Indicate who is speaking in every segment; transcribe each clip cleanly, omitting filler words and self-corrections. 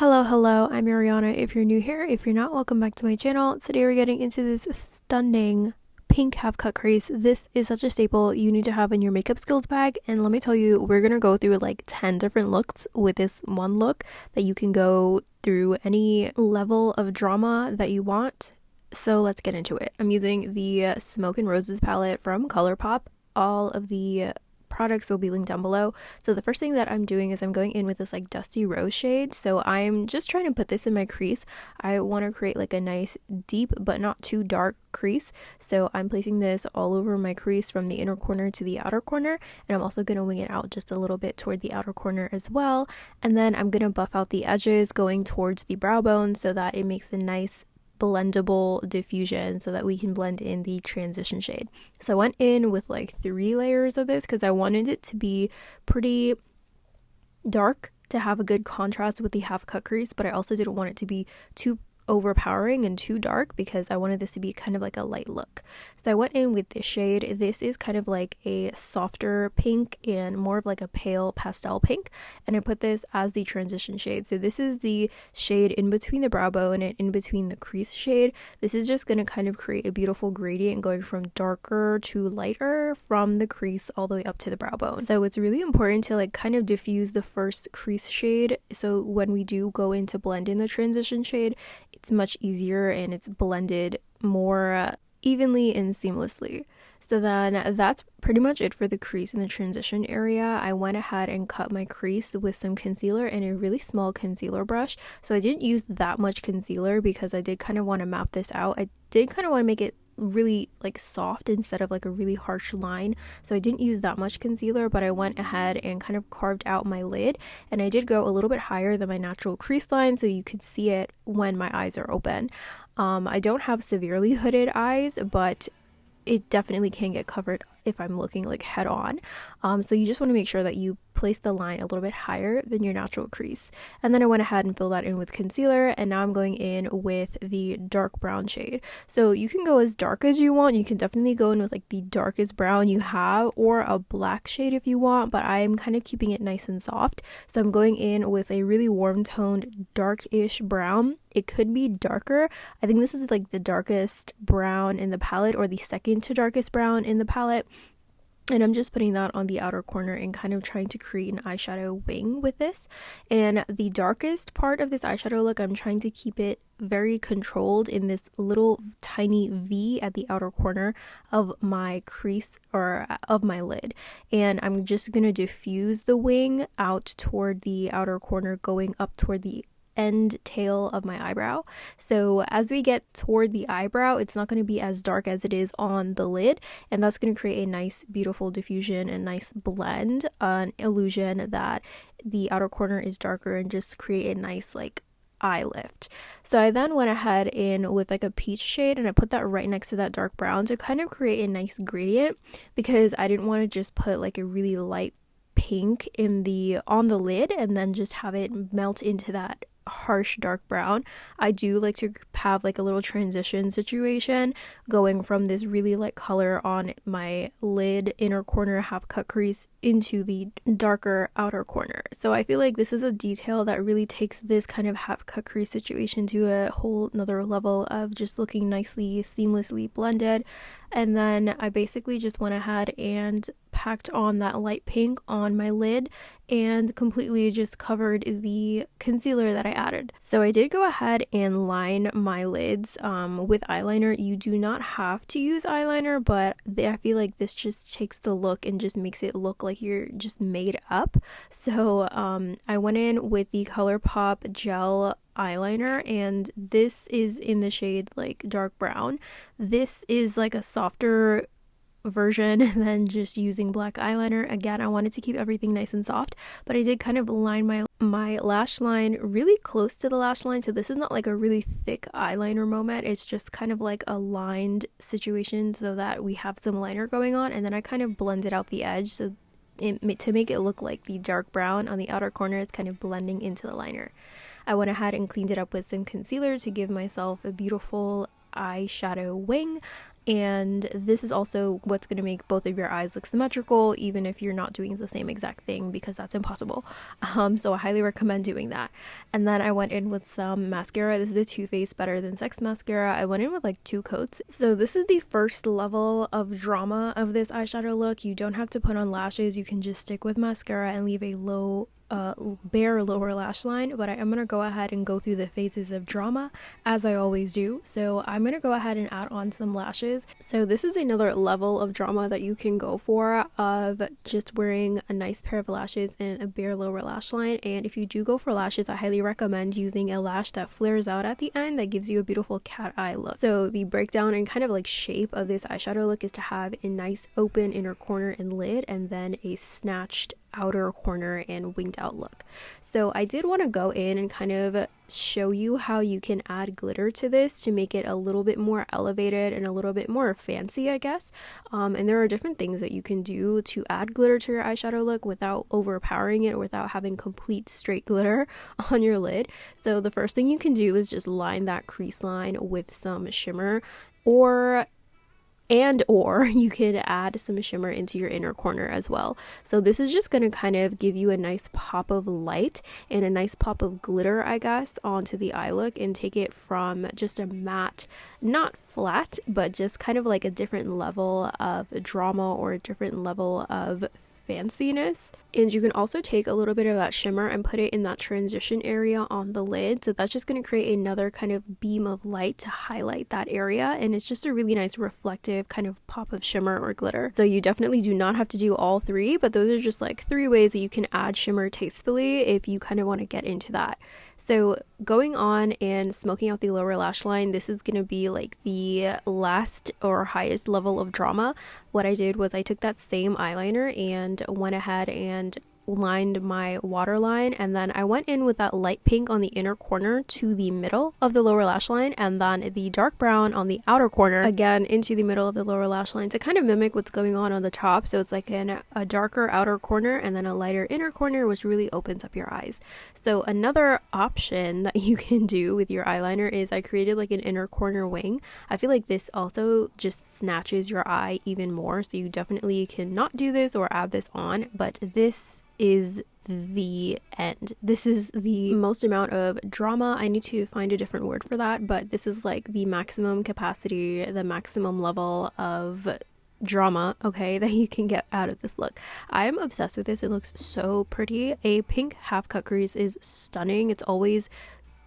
Speaker 1: Hello, I'm Ariana. If you're new here, if you're not, welcome back to my channel. Today we're getting into this stunning pink half cut crease. This is such a staple you need to have in your makeup skills bag, and let me tell you, we're gonna go through like 10 different looks with this one look that you can go through any level of drama that you want. So let's get into it. I'm using the Smoke and Roses palette from ColourPop. All of the products will be linked down below. So the first thing that I'm doing is I'm going in with this like dusty rose shade. So I'm just trying to put this in my crease. I want to create like a nice deep but not too dark crease. So I'm placing this all over my crease from the inner corner to the outer corner, and I'm also going to wing it out just a little bit toward the outer corner as well. And then I'm going to buff out the edges going towards the brow bone so that it makes a nice blendable diffusion so that we can blend in the transition shade. So I went in with like 3 layers of this because I wanted it to be pretty dark to have a good contrast with the half cut crease, but I also didn't want it to be too overpowering and too dark because I wanted this to be kind of like a light look. So I went in with this shade. This is kind of like a softer pink and more of like a pale pastel pink, and I put this as the transition shade. So this is the shade in between the brow bone and in between the crease shade. This is just going to kind of create a beautiful gradient going from darker to lighter from the crease all the way up to the brow bone. So it's really important to like kind of diffuse the first crease shade, so when we do go in to blend in the transition shade, it's much easier and it's blended more evenly and seamlessly. So then that's pretty much it for the crease in the transition area. I went ahead and cut my crease with some concealer and a really small concealer brush. So I didn't use that much concealer because I did kind of want to map this out. I did kind of want to make it really like soft instead of like a really harsh line, so I didn't use that much concealer, but I went ahead and kind of carved out my lid, and I did go a little bit higher than my natural crease line so you could see it when my eyes are open. I don't have severely hooded eyes, but it definitely can get covered if I'm looking like head on. So you just want to make sure that you place the line a little bit higher than your natural crease. And then I went ahead and filled that in with concealer, and now I'm going in with the dark brown shade. So you can go as dark as you want. You can definitely go in with like the darkest brown you have, or a black shade if you want, but I'm kind of keeping it nice and soft. So I'm going in with a really warm toned dark-ish brown. It could be darker. I think this is like the darkest brown in the palette, or the second to darkest brown in the palette. And I'm just putting that on the outer corner and kind of trying to create an eyeshadow wing with this. And the darkest part of this eyeshadow look, I'm trying to keep it very controlled in this little tiny V at the outer corner of my crease, or of my lid. And I'm just going to diffuse the wing out toward the outer corner, going up toward the end tail of my eyebrow. So as we get toward the eyebrow, it's not going to be as dark as it is on the lid, and that's going to create a nice beautiful diffusion and nice blend, an illusion that the outer corner is darker, and just create a nice like eye lift. So I then went ahead in with like a peach shade, and I put that right next to that dark brown to kind of create a nice gradient, because I didn't want to just put like a really light pink on the lid and then just have it melt into that harsh dark brown. I do like to have like a little transition situation going from this really light color on my lid inner corner half cut crease into the darker outer corner. So I feel like this is a detail that really takes this kind of half cut crease situation to a whole nother level of just looking nicely seamlessly blended. And then I basically just went ahead and packed on that light pink on my lid and completely just covered the concealer that I added. So I did go ahead and line my lids with eyeliner. You do not have to use eyeliner, but I feel like this just takes the look and just makes it look like you're just made up. So I went in with the ColourPop gel eyeliner, and this is in the shade like dark brown. This is like a softer version than just using black eyeliner. Again, I wanted to keep everything nice and soft, but I did kind of line my lash line really close to the lash line, so this is not like a really thick eyeliner moment. It's just kind of like a lined situation so that we have some liner going on, and then I kind of blended out the edge so to make it look like the dark brown on the outer corner is kind of blending into the liner. I went ahead and cleaned it up with some concealer to give myself a beautiful eyeshadow wing, And this is also what's going to make both of your eyes look symmetrical, even if you're not doing the same exact thing, because that's impossible. So I highly recommend doing that. And then I went in with some mascara. This is the Too Faced Better Than Sex mascara. I went in with like 2 coats. So this is the first level of drama of this eyeshadow look. You don't have to put on lashes. You can just stick with mascara and leave a bare lower lash line, but I am going to go ahead and go through the phases of drama as I always do. So I'm going to go ahead and add on some lashes. So this is another level of drama that you can go for, of just wearing a nice pair of lashes and a bare lower lash line. And if you do go for lashes, I highly recommend using a lash that flares out at the end, that gives you a beautiful cat eye look. So the breakdown and kind of like shape of this eyeshadow look is to have a nice open inner corner and lid, and then a snatched outer corner and winged out look. So I did want to go in and kind of show you how you can add glitter to this to make it a little bit more elevated and a little bit more fancy, I guess. And there are different things that you can do to add glitter to your eyeshadow look without overpowering it, without having complete straight glitter on your lid. So the first thing you can do is just line that crease line with some shimmer, or you could add some shimmer into your inner corner as well. So this is just going to kind of give you a nice pop of light and a nice pop of glitter, I guess, onto the eye look, and take it from just a matte, not flat, but just kind of like a different level of drama or a different level of fanciness. And you can also take a little bit of that shimmer and put it in that transition area on the lid. So that's just going to create another kind of beam of light to highlight that area. And it's just a really nice reflective kind of pop of shimmer or glitter. So you definitely do not have to do all 3, but those are just like 3 ways that you can add shimmer tastefully if you kind of want to get into that. So going on and smoking out the lower lash line, this is going to be like the last or highest level of drama. What I did was I took that same eyeliner and went ahead and lined my waterline, and then I went in with that light pink on the inner corner to the middle of the lower lash line, and then the dark brown on the outer corner again into the middle of the lower lash line to kind of mimic what's going on the top. So it's like a darker outer corner and then a lighter inner corner, which really opens up your eyes. So another option that you can do with your eyeliner is I created like an inner corner wing. I feel like this also just snatches your eye even more, so you definitely can not do this or add this on, but this is the end. This is the most amount of drama. I need to find a different word for that, but this is like the maximum capacity, the maximum level of drama, okay, that you can get out of this look. I'm obsessed with this. It looks so pretty. A pink half cut crease is stunning. It's always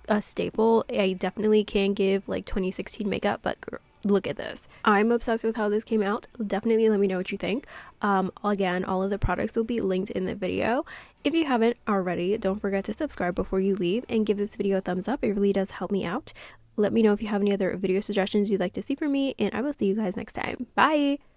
Speaker 1: a staple. I definitely can give like 2016 makeup, but look at this. I'm obsessed with how this came out. Definitely let me know what you think. Again, all of the products will be linked in the video. If you haven't already, don't forget to subscribe before you leave and give this video a thumbs up. It really does help me out. Let me know if you have any other video suggestions you'd like to see from me, and I will see you guys next time. Bye!